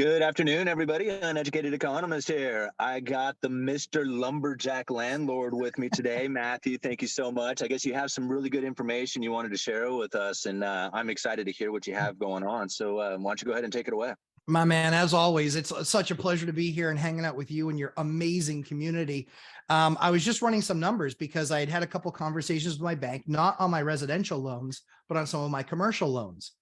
Good afternoon, everybody. Uneducated Economist here. I got the Mr. Lumberjack Landlord with me today. Mathew, thank you so much. I guess you have some really good information you wanted to share with us, and I'm excited to hear what you have going on. So why don't you go ahead and take it away? My man, as always, it's such a pleasure to be here and hanging out with you and your amazing community. I was just running some numbers because I had a couple conversations with my bank, not on my residential loans, but on some of my commercial loans.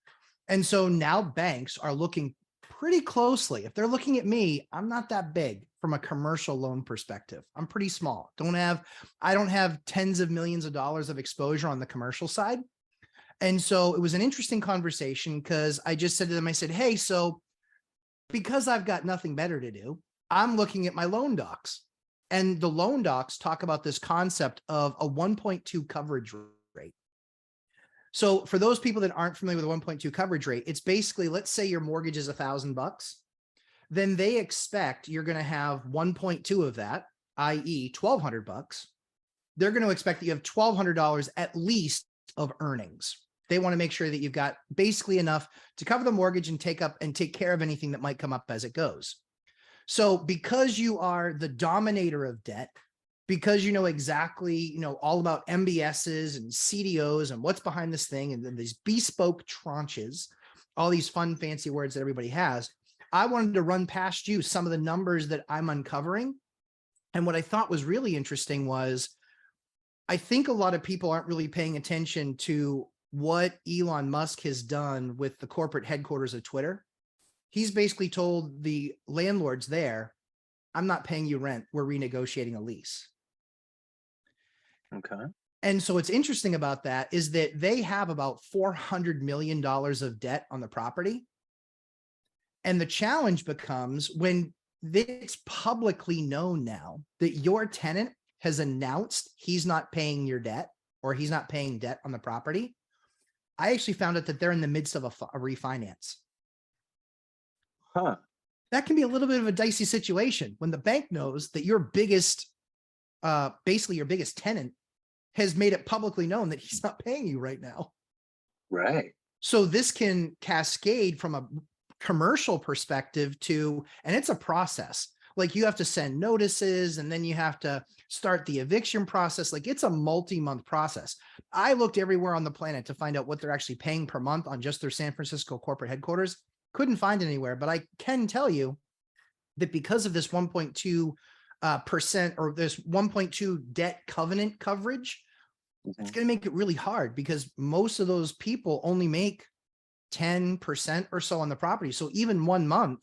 And so now banks are looking pretty closely. If they're looking at me, I'm not that big from a commercial loan perspective. I'm pretty small. I don't have tens of millions of dollars of exposure on the commercial side. And so it was an interesting conversation because I just said to them, I said, hey, so because I've got nothing better to do, I'm looking at my loan docs, and the loan docs talk about this concept of a 1.2 coverage rate. So for those people that aren't familiar with a 1.2 coverage rate, it's basically, let's say your mortgage is $1,000, then they expect you're going to have 1.2 of that, i.e. $1,200. They're going to expect that you have $1,200 at least of earnings. They want to make sure that you've got basically enough to cover the mortgage and take care of anything that might come up as it goes. So because you are the dominator of debt, because you know exactly, all about MBSs and CDOs and what's behind this thing, and then these bespoke tranches, all these fun, fancy words that everybody has, I wanted to run past you some of the numbers that I'm uncovering. And what I thought was really interesting was, I think a lot of people aren't really paying attention to what Elon Musk has done with the corporate headquarters of Twitter. He's basically told the landlords there, I'm not paying you rent. We're renegotiating a lease. Okay. And so what's interesting about that is that they have about $400 million of debt on the property. And the challenge becomes when it's publicly known now that your tenant has announced he's not paying your debt, or he's not paying debt on the property. I actually found out that they're in the midst of a refinance. Huh. That can be a little bit of a dicey situation when the bank knows that your biggest, basically your biggest tenant has made it publicly known that he's not paying you right now. Right. So this can cascade from a commercial perspective to, and it's a process. Like you have to send notices, and then you have to start the eviction process. Like it's a multi-month process. I looked everywhere on the planet to find out what they're actually paying per month on just their San Francisco corporate headquarters. Couldn't find anywhere, but I can tell you that because of this 1.2% or this 1.2 debt covenant coverage, it's going to make it really hard because most of those people only make 10% or so on the property. So even 1 month,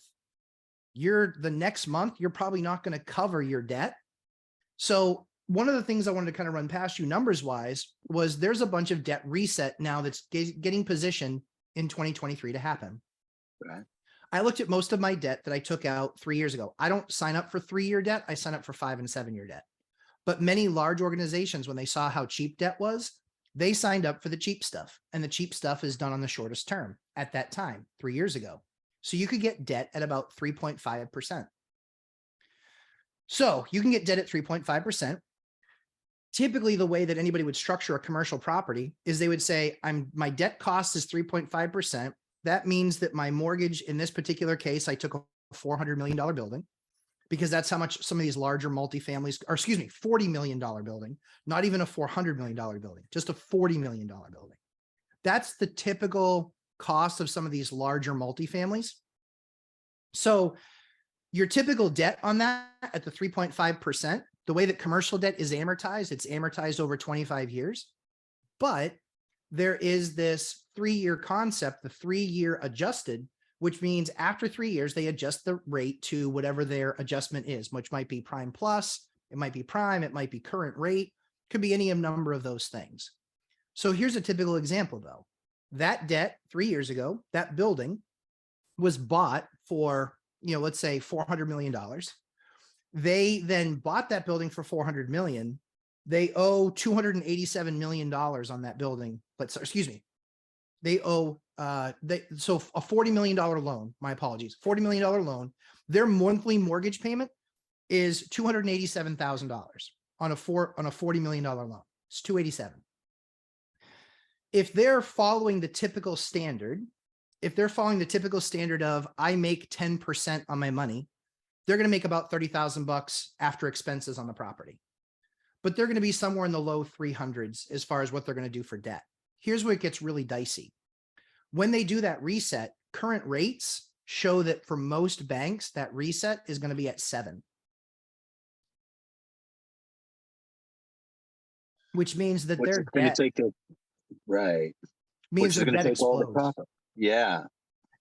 the next month, you're probably not going to cover your debt. So one of the things I wanted to kind of run past you numbers wise was there's a bunch of debt reset now that's getting positioned in 2023 to happen. Right. I looked at most of my debt that I took out 3 years ago. I don't sign up for 3-year debt. I sign up for 5 and 7-year debt. But many large organizations, when they saw how cheap debt was, they signed up for the cheap stuff. And the cheap stuff is done on the shortest term at that time, 3 years ago. So you could get debt at about 3.5%. So you can get debt at 3.5%. Typically, the way that anybody would structure a commercial property is they would say, my debt cost is 3.5%. That means that my mortgage, in this particular case, I took a $400 million building because that's how much some of these larger multifamilies, or excuse me, $40 million building, not even a $400 million building, just a $40 million building. That's the typical cost of some of these larger multifamilies. So your typical debt on that at the 3.5%, the way that commercial debt is amortized, it's amortized over 25 years. But there is this 3-year concept, the 3-year adjusted, which means after 3 years, they adjust the rate to whatever their adjustment is, which might be prime plus, it might be prime, it might be current rate, could be any number of those things. So here's a typical example though. That debt 3 years ago, that building was bought for, let's say $400 million. They then bought that building for $400 million. They owe $287 million on that building. They owe, so a $40 million loan, my apologies, $40 million loan. Their monthly mortgage payment is $287,000 on a $40 million loan. It's $287. If they're following the typical standard, if they're following the typical standard of I make 10% on my money, they're going to make about $30,000 after expenses on the property. But they're going to be somewhere in the low 300s as far as what they're going to do for debt. Here's where it gets really dicey. When they do that reset, current rates show that for most banks, that reset is going to be at 7. Which means that their debt right. means Which is their going to debt take all the explodes. profit. Yeah.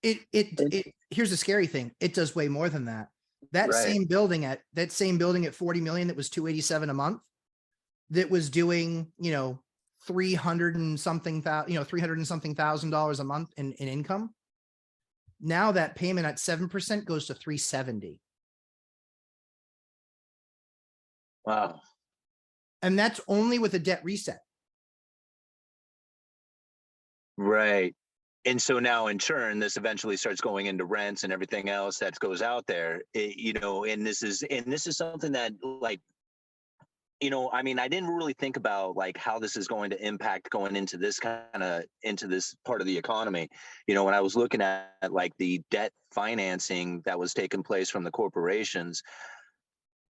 Here's the scary thing. It does way more than that. That Right. same building at 40 million that was 287 a month, that was doing, 300 and something $300,000 a month in income. Now that payment at 7% goes to 370. Wow. And that's only with a debt reset. Right. And so now in turn, this eventually starts going into rents and everything else that goes out there, and this is something that, like, I mean, I didn't really think about like how this is going to impact going into this part of the economy. When I was looking at like the debt financing that was taking place from the corporations,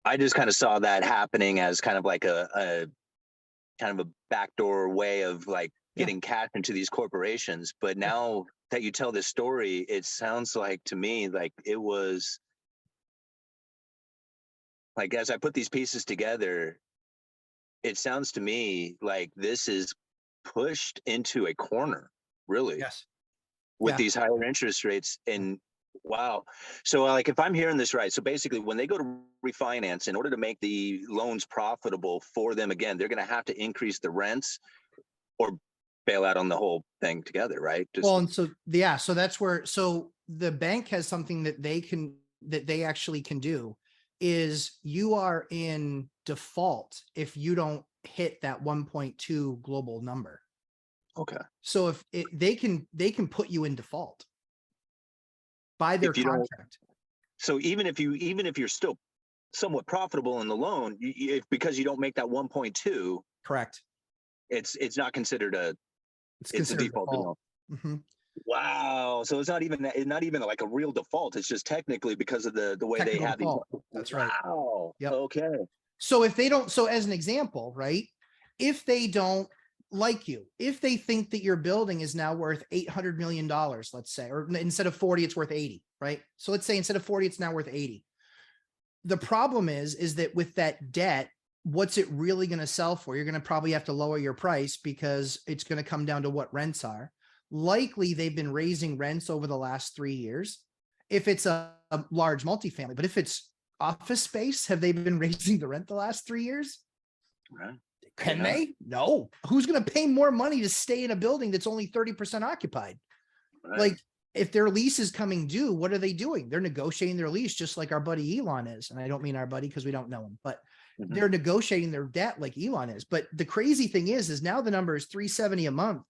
I just kind of saw that happening as kind of like a kind of a backdoor way of like getting cash into these corporations. But now that you tell this story, it sounds like to me like it was like, as I put these pieces together, it sounds to me like this is pushed into a corner, really, Yes. with these higher interest rates. And wow. So like, if I'm hearing this right, so basically when they go to refinance, in order to make the loans profitable for them again, they're going to have to increase the rents or bail out on the whole thing together, right? And so that's where, so the bank has something that they actually can do, is you are in default if you don't hit that 1.2 global number. Okay. So if they can put you in default by their contract. So even if you're still somewhat profitable in the loan, because you don't make that 1.2, correct, it's not considered it's a default. Mm-hmm. Wow. So it's not even like a real default. It's just technically because of the way Technical they have default. these. That's right. Wow. Yep. Okay. So if they don't, so as an example, right? If they don't like you, if they think that your building is now worth $800 million, let's say, or instead of 40, it's worth 80, right? So let's say instead of 40, it's now worth 80. The problem is that with that debt, what's it really going to sell for? You're going to probably have to lower your price because it's going to come down to what rents are. Likely they've been raising rents over the last 3 years. If it's a large multifamily, but if it's office space, have they been raising the rent the last 3 years? Right. Can they? No. Who's going to pay more money to stay in a building that's only 30% occupied? Right. Like, if their lease is coming due, what are they doing? They're negotiating their lease just like our buddy Elon is. And I don't mean our buddy because we don't know him, but they're negotiating their debt like Elon is. But the crazy thing is now the number is $370 a month.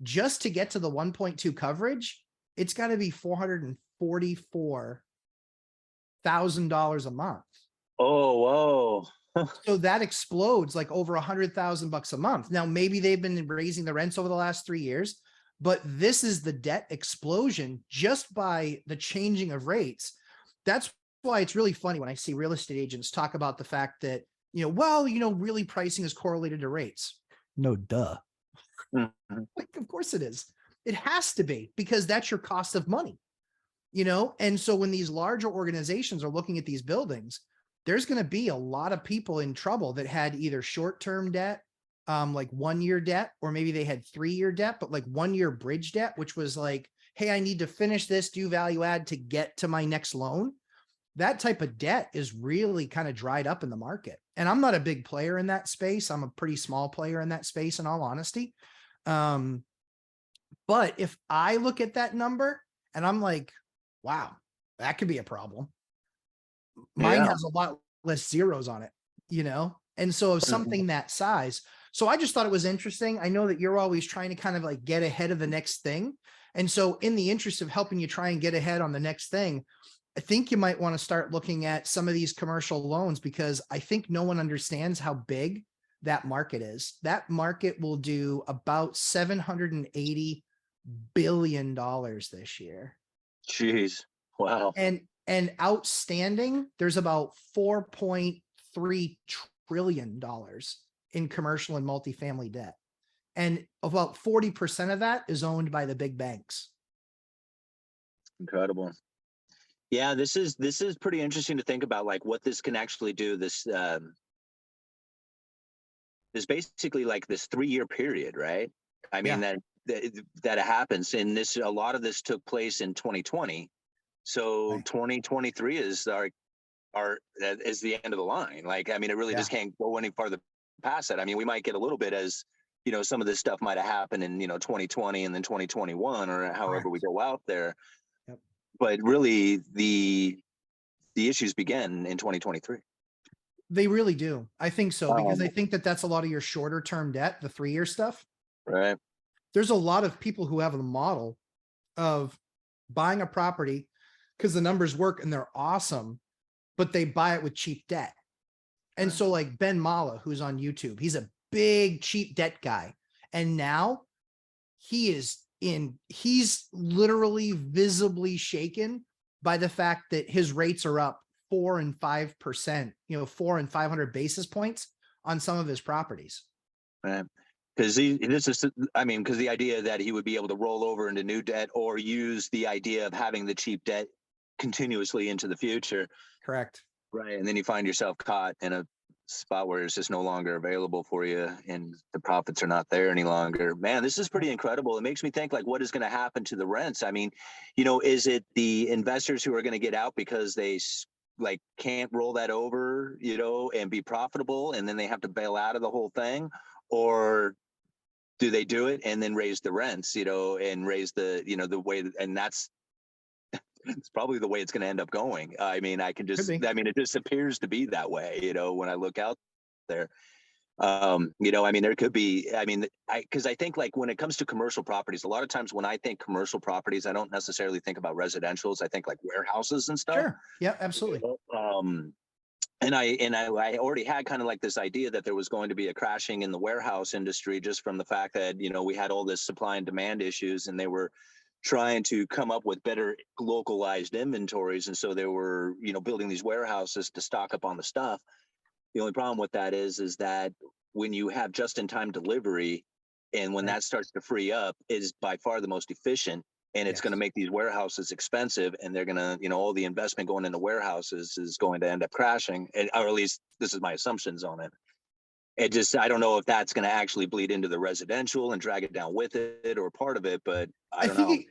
Just to get to the 1.2 coverage, it's got to be $444,000 a month. Oh, whoa. So that explodes like over $100,000 a month. Now, maybe they've been raising the rents over the last 3 years, but this is the debt explosion just by the changing of rates. That's why it's really funny when I see real estate agents talk about the fact that, really pricing is correlated to rates. No, duh. Mm-hmm. Like, of course it is. It has to be, because that's your cost of money, And so when these larger organizations are looking at these buildings, there's going to be a lot of people in trouble that had either short-term debt, like 1-year debt, or maybe they had 3-year debt, but like 1-year bridge debt, which was like, hey, I need to finish this, do value add to get to my next loan. That type of debt is really kind of dried up in the market. And I'm not a big player in that space. I'm a pretty small player in that space, in all honesty. But if I look at that number and I'm like, wow, that could be a problem. Mine has a lot less zeros on it, And so of something that size. So I just thought it was interesting. I know that you're always trying to kind of like get ahead of the next thing. And so in the interest of helping you try and get ahead on the next thing, I think you might want to start looking at some of these commercial loans, because I think no one understands how big that market is. That market will do about $780 billion this year. Jeez. Wow. And outstanding, there's about $4.3 trillion in commercial and multifamily debt. And about 40% of that is owned by the big banks. Incredible. Yeah, this is pretty interesting to think about, like what this can actually do. This is basically like this 3-year period, right? I mean, Yeah. that happens, and a lot of this took place in 2020. So Right. 2023 is is the end of the line. Like, I mean, it really just can't go any farther past that. I mean, we might get a little bit as, some of this stuff might have happened in, 2020 and then 2021 or however we go out there. Yep. But really the issues begin in 2023. They really do. I think so, because I think that's a lot of your shorter term debt, the 3-year stuff. Right. There's a lot of people who have a model of buying a property because the numbers work and they're awesome, but they buy it with cheap debt. And so like Ben Mala, who's on YouTube, he's a big cheap debt guy. And now he's literally visibly shaken by the fact that his rates are up 4 and 5%, 4 and 500 basis points on some of his properties. Right. Because because the idea that he would be able to roll over into new debt or use the idea of having the cheap debt continuously into the future. Correct. Right. And then you find yourself caught in a spot where it's just no longer available for you and the profits are not there any longer. Man, this is pretty incredible. It makes me think, like, what is going to happen to the rents? I mean, is it the investors who are going to get out because they like can't roll that over, and be profitable, and then they have to bail out of the whole thing? Or do they do it and then raise the rents, and raise the, the way, and that's it's probably the way it's going to end up going. I mean, it just appears to be that way, when I look out there. I mean, there could be, because I think, like, when it comes to commercial properties, a lot of times when I think commercial properties, I don't necessarily think about residentials. I think like warehouses and stuff. Sure. Yeah, absolutely. And I already had kind of like this idea that there was going to be a crashing in the warehouse industry, just from the fact that, we had all this supply and demand issues, and they were trying to come up with better localized inventories. And so they were, building these warehouses to stock up on the stuff. The only problem with that is that when you have just-in-time delivery, and when that starts to free up, is by far the most efficient, and it's going to make these warehouses expensive, and they're going to, all the investment going into warehouses is going to end up crashing, or at least this is my assumptions on it. I don't know if that's going to actually bleed into the residential and drag it down with it, or part of it, but I think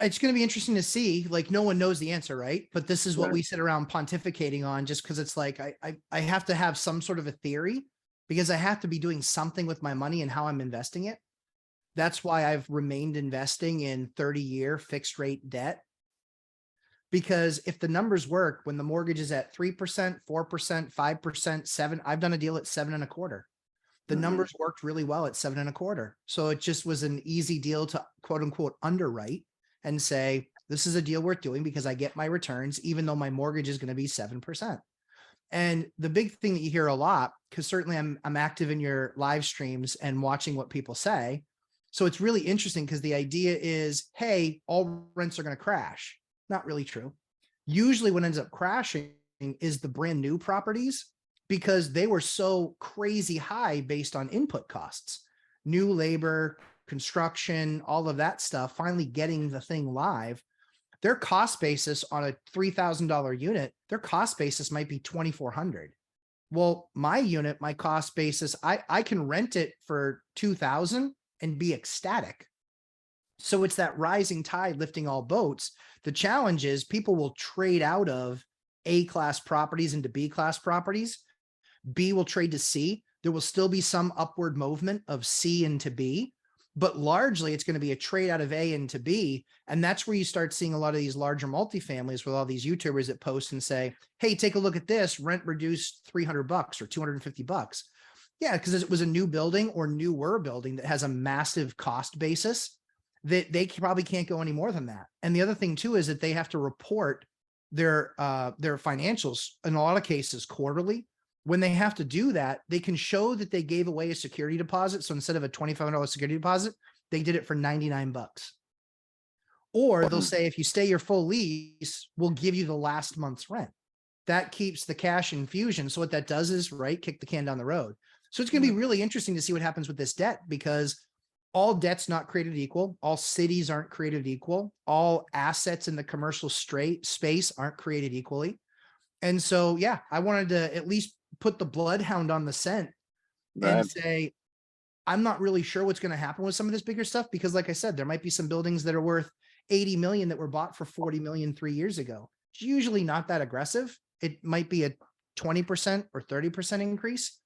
it's going to be interesting to see. Like, no one knows the answer, right? But this is what we sit around pontificating on, just because it's like, I have to have some sort of a theory, because I have to be doing something with my money and how I'm investing it. That's why I've remained investing in 30-year fixed rate debt. Because if the numbers work, when the mortgage is at 3%, 4%, 5%, 7%, I've done a deal at 7.25%. The numbers worked really well at 7.25%. So it just was an easy deal to quote unquote underwrite and say, this is a deal worth doing because I get my returns, even though my mortgage is going to be 7%. And the big thing that you hear a lot, because certainly I'm active in your live streams and watching what people say. So it's really interesting, because the idea is, hey, all rents are going to crash. Not really true. Usually what ends up crashing is the brand new properties, because they were so crazy high based on input costs, new labor, construction, all of that stuff, finally getting the thing live. Their cost basis on a $3,000 unit, their cost basis might be $2,400. Well, my unit, my cost basis, I can rent it for $2,000 and be ecstatic. So it's that rising tide lifting all boats. The challenge is people will trade out of A-class properties into B-class properties. B will trade to C. There will still be some upward movement of C into B, but largely it's going to be a trade out of A into B. And that's where you start seeing a lot of these larger multifamilies with all these YouTubers that post and say, hey, take a look at this, rent reduced $300 or $250. Yeah, because it was a new building or newer building that has a massive cost basis that they probably can't go any more than that. And the other thing too is that they have to report their financials in a lot of cases quarterly. When they have to do that, they can show that they gave away a security deposit. So instead of a $2,500 security deposit, they did it for 99 bucks. Or they'll say, if you stay your full lease, we'll give you the last month's rent. That keeps the cash infusion. So what that does is, right, kick the can down the road. So it's going to be really interesting to see what happens with this debt, because all debt's not created equal. All cities aren't created equal. All assets in the commercial space aren't created equally. And so, yeah, I wanted to at least put the bloodhound on the scent and say, I'm not really sure what's going to happen with some of this bigger stuff, because like I said, there might be some buildings that are worth 80 million that were bought for 40 million 3 years ago. It's usually not that aggressive. It might be a 20% or 30% increase.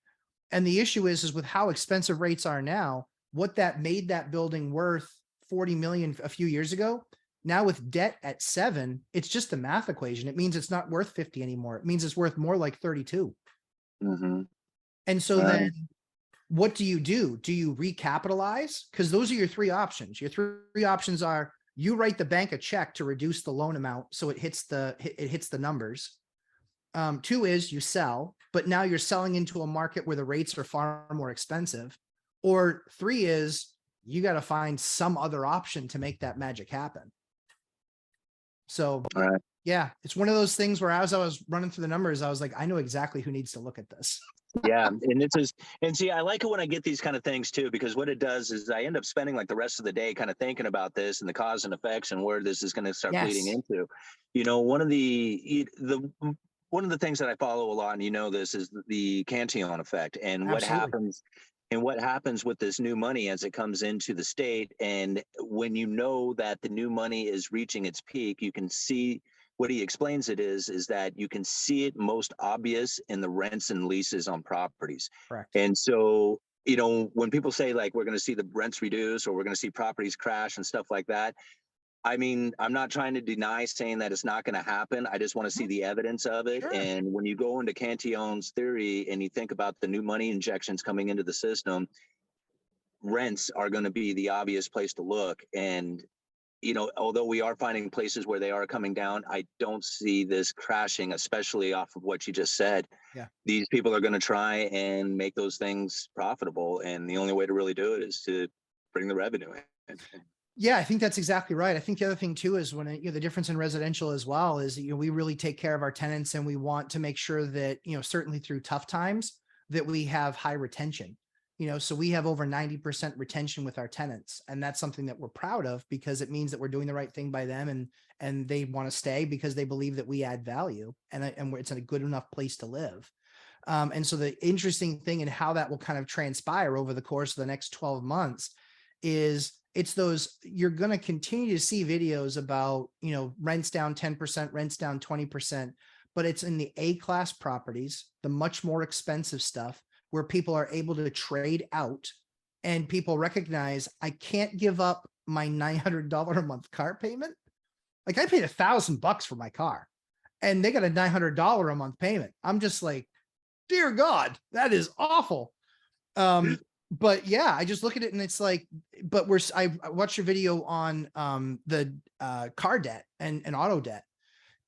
And the issue is with how expensive rates are now, what that made that building worth 40 million a few years ago. Now with debt at 7, it's just a math equation. It means it's not worth 50 anymore. It means it's worth more like 32. And so then what do? Do you recapitalize? Because those are your 3 options. Your 3 options are, you write the bank a check to reduce the loan amount so it hits the numbers. 2 is you sell, but now you're selling into a market where the rates are far more expensive. Or 3 is you got to find some other option to make that magic happen. So yeah, it's one of those things where as I was running through the numbers, I was like, I know exactly who needs to look at this. Yeah. And see, I like it when I get these kind of things too, because what it does is I end up spending like the rest of the day kind of thinking about this and the cause and effects and where this is going to start bleeding into. You know, one of the things that I follow a lot, and you know this, is the Cantillon effect, and what happens with this new money as it comes into the state. And when you know that the new money is reaching its peak, you can see what he explains it is that you can see it most obvious in the rents and leases on properties. Correct. And so, you know, when people say like, we're going to see the rents reduce or we're going to see properties crash and stuff like that, I mean, I'm not trying to deny saying that it's not going to happen. I just want to see the evidence of it. Sure. And when you go into Cantillon's theory and you think about the new money injections coming into the system, rents are going to be the obvious place to look. And, you know, although we are finding places where they are coming down, I don't see this crashing, especially off of what you just said. Yeah. These people are going to try and make those things profitable. And the only way to really do it is to bring the revenue in. Yeah, I think that's exactly right. I think the other thing too is when the difference in residential as well is, we really take care of our tenants, and we want to make sure that, certainly through tough times, that we have high retention. So we have over 90% retention with our tenants, and that's something that we're proud of, because it means that we're doing the right thing by them, and they want to stay because they believe that we add value, and it's a good enough place to live. And so the interesting thing in how that will kind of transpire over the course of the next 12 months is you're going to continue to see videos about, rents down 10%, rents down 20%, but it's in the A-class properties, the much more expensive stuff, where people are able to trade out, and people recognize, I can't give up my $900 a month car payment. Like, I paid $1,000 for my car, and they got a $900 a month payment. I'm just like, dear God, that is awful. But yeah, I just look at it and it's like, but I watched your video on the car debt and auto debt,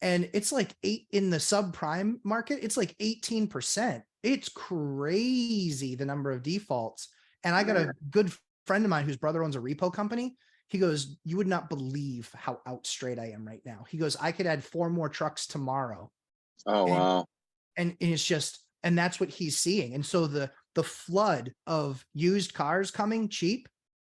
and it's like in the subprime market, it's like 18%. It's crazy, the number of defaults. And I got a good friend of mine whose brother owns a repo company. He goes, you would not believe how out straight I am right now. He goes, I could add 4 more trucks tomorrow. Oh, wow. And it's just, and that's what he's seeing. And so the flood of used cars coming cheap,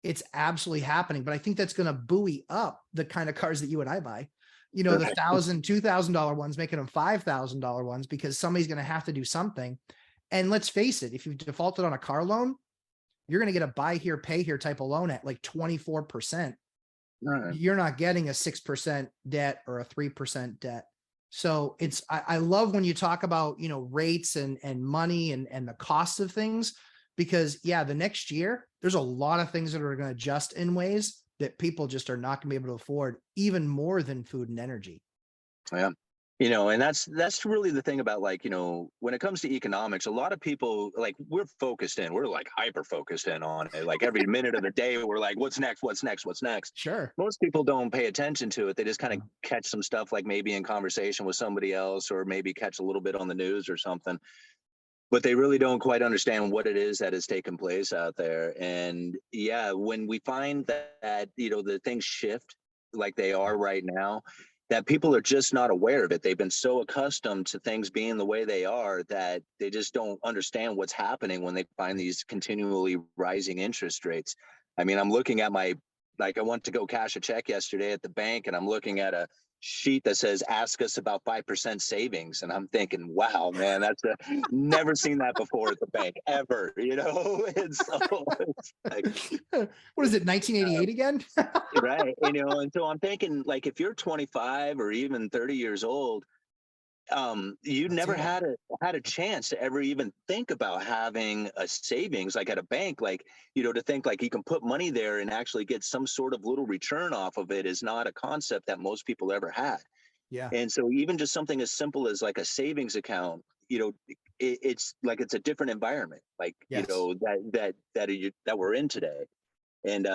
it's absolutely happening. But I think that's going to buoy up the kind of cars that you and I buy, the $1,000, $2,000 ones, making them $5,000 ones, because somebody's going to have to do something. And let's face it, if you've defaulted on a car loan, you're going to get a buy here, pay here type of loan at like 24%. Right. You're not getting a 6% debt or a 3% debt. So I love when you talk about, rates and money and the cost of things, because the next year, there's a lot of things that are going to adjust in ways that people just are not going to be able to afford, even more than food and energy. Yeah. And that's really the thing about, like, when it comes to economics, a lot of people, like, we're like hyper focused in on it. Like every minute of the day, we're like, what's next? What's next? What's next? Sure. Most people don't pay attention to it. They just kind of catch some stuff, like maybe in conversation with somebody else, or maybe catch a little bit on the news or something. but they really don't quite understand what it is that is taking place out there. And yeah, when we find that, the things shift like they are right now, that people are just not aware of it. They've been so accustomed to things being the way they are that they just don't understand what's happening when they find these continually rising interest rates. I mean, I'm looking at like I went to go cash a check yesterday at the bank, and I'm looking at a sheet that says ask us about 5% savings, and I'm thinking, wow, man, never seen that before at the bank ever, and so it's like, What is it, 1988 again? right, and so I'm thinking, like, if you're 25 or even 30 years old, you That's never it. had a chance to ever even think about having a savings like at a bank, like, to think like you can put money there and actually get some sort of little return off of it is not a concept that most people ever had. Yeah. And so even just something as simple as like a savings account, it's like it's a different environment, like, Yes, that we're in today. And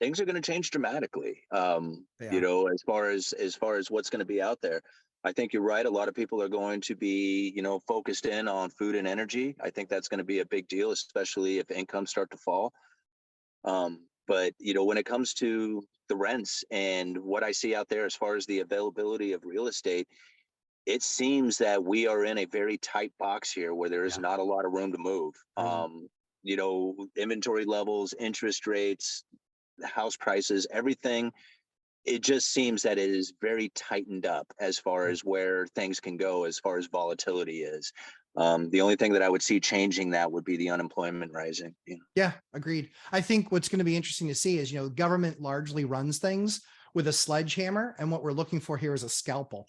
things are going to change dramatically. they are. As far as what's going to be out there. I think you're right. A lot of people are going to be, focused in on food and energy. I think that's going to be a big deal, especially if incomes start to fall. But when it comes to the rents and what I see out there as far as the availability of real estate, it seems that we are in a very tight box here where there is Yeah, not a lot of room to move. there isn't. Inventory levels, interest rates, house prices, everything. It just seems that it is very tightened up as far Yeah. as where things can go, as far as volatility is. The only thing that I would see changing that would be the unemployment rising. Yeah, agreed. I think what's going to be interesting to see is, government largely runs things with a sledgehammer, and what we're looking for here is a scalpel.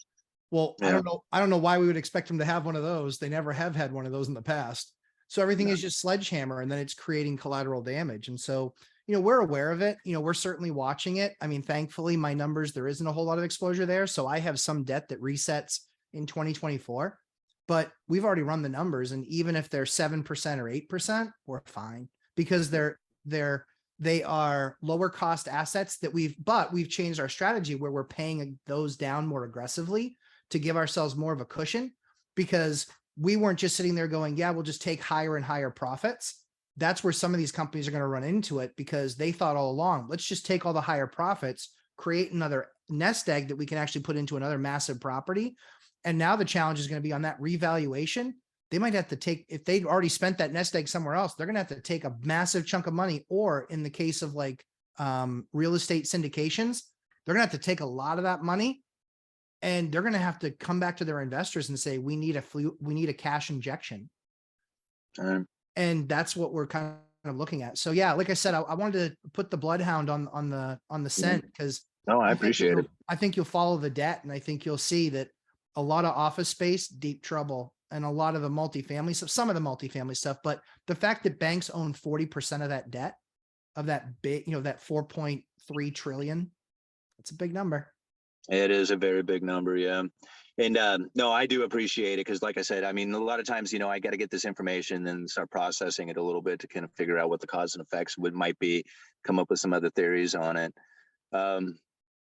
Well, I Yeah. don't know. I don't know why we would expect them to have one of those. They never have had one of those in the past. So everything is just sledgehammer, and then it's creating collateral damage. And so, we're aware of it. We're certainly watching it. I mean, thankfully, my numbers, there isn't a whole lot of exposure there. So I have some debt that resets in 2024, but we've already run the numbers. And even if they're 7% or 8%, we're fine, because they are lower cost assets that we've changed our strategy where we're paying those down more aggressively to give ourselves more of a cushion, because we weren't just sitting there going, yeah, we'll just take higher and higher profits. That's where some of these companies are going to run into it, because they thought all along, let's just take all the higher profits, create another nest egg that we can actually put into another massive property. And now the challenge is going to be on that revaluation. They might have to take, if they'd already spent that nest egg somewhere else, they're going to have to take a massive chunk of money. Or in the case of like real estate syndications, they're going to have to take a lot of that money, and they're going to have to come back to their investors and say, we need a cash injection. Um, And that's what we're kind of looking at. So yeah, like I said, I wanted to put the bloodhound on the scent, because no, I appreciate it. I think you'll follow the debt, and I think you'll see that a lot of office space, deep trouble, and a lot of the multifamily stuff, some of the multifamily stuff. But the fact that banks own 40% of that debt, of that big, that 4.3 trillion, that's a big number. It is a very big number, yeah. And no, I do appreciate it because, like I said, I mean, a lot of times, I got to get this information and start processing it a little bit to kind of figure out what the cause and effects might be, come up with some other theories on it. Um,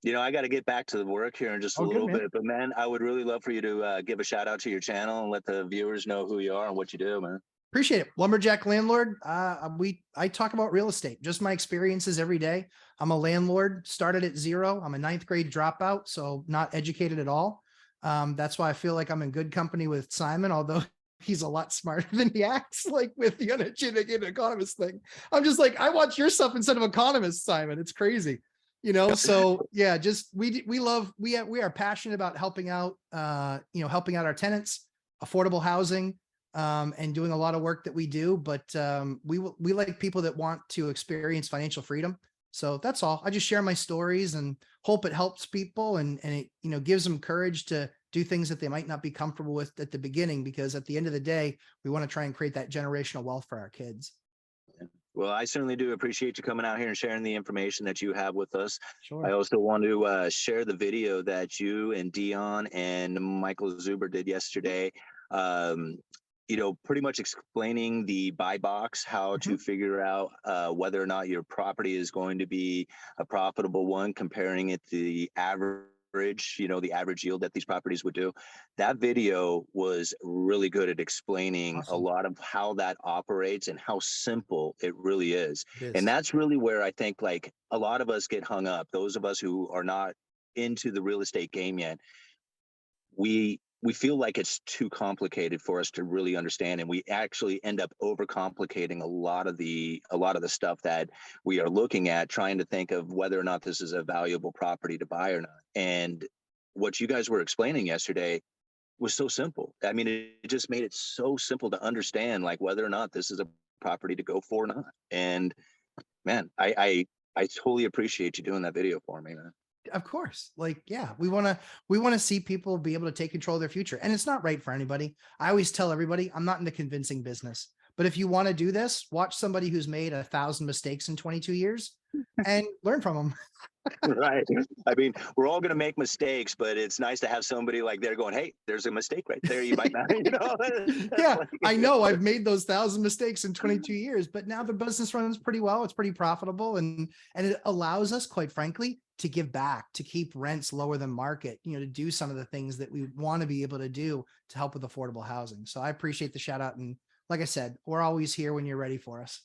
I got to get back to the work here in just a Oh, good, little man. bit, but man, I would really love for you to give a shout out to your channel and let the viewers know who you are and what you do, man. Appreciate it. Lumberjack Landlord. I talk about real estate, just my experiences every day. I'm a landlord, started at zero. I'm a ninth grade dropout, so not educated at all. That's why I feel like I'm in good company with Simon, although he's a lot smarter than he acts, like with the uneducated economist thing. I'm just like, I watch your stuff instead of economists, Simon. It's crazy. So yeah, just we are passionate about helping out helping out our tenants, affordable housing, and doing a lot of work that we do. But we like people that want to experience financial freedom. So that's all. I just share my stories and hope it helps people, and it gives them courage to do things that they might not be comfortable with at the beginning, because at the end of the day, we want to try and create that generational wealth for our kids. Well, I certainly do appreciate you coming out here and sharing the information that you have with us. I Sure. also want to share the video that you and Dion and Michael Zuber did yesterday. Um, pretty much explaining the buy box, how to figure out whether or not your property is going to be a profitable one, comparing it to the average average, the average yield that these properties would do. That video was really good at explaining a Awesome. lot of how that operates and how simple it really is. It And is. that's really where I think like a lot of us get hung up. Those of us who are not into the real estate game yet, we feel like it's too complicated for us to really understand, and we actually end up overcomplicating a lot of the stuff that we are looking at, trying to think of whether or not this is a valuable property to buy or not. And what you guys were explaining yesterday was so simple. I mean, it just made it so simple to understand, like whether or not this is a property to go for or not. And man, I totally appreciate you doing that video for me, man. Of course. Like, yeah, we want to see people be able to take control of their future. And it's not right for anybody. I always tell everybody, I'm not into convincing business. But if you want to do this, watch somebody who's made 1,000 mistakes in 22 years and learn from them. Right. I mean, we're all going to make mistakes, but it's nice to have somebody like there going, "Hey, there's a mistake right there. You might not, Yeah, I know I've made those 1,000 mistakes in 22 years, but now the business runs pretty well. It's pretty profitable, and it allows us, quite frankly, to give back, to keep rents lower than market, to do some of the things that we want to be able to do to help with affordable housing. So I appreciate the shout out. And like I said, we're always here when you're ready for us.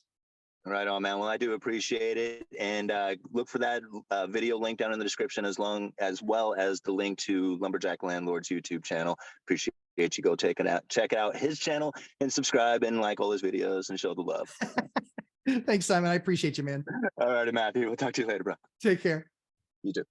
Right on, man. Well, I do appreciate it, and look for that video link down in the description, as well as the link to Lumberjack Landlord's YouTube channel. Appreciate you. Go check out his channel, and subscribe and like all his videos and show the love. Thanks, Simon. I appreciate you, man. All righty, Matthew. We'll talk to you later, bro. Take care. You too.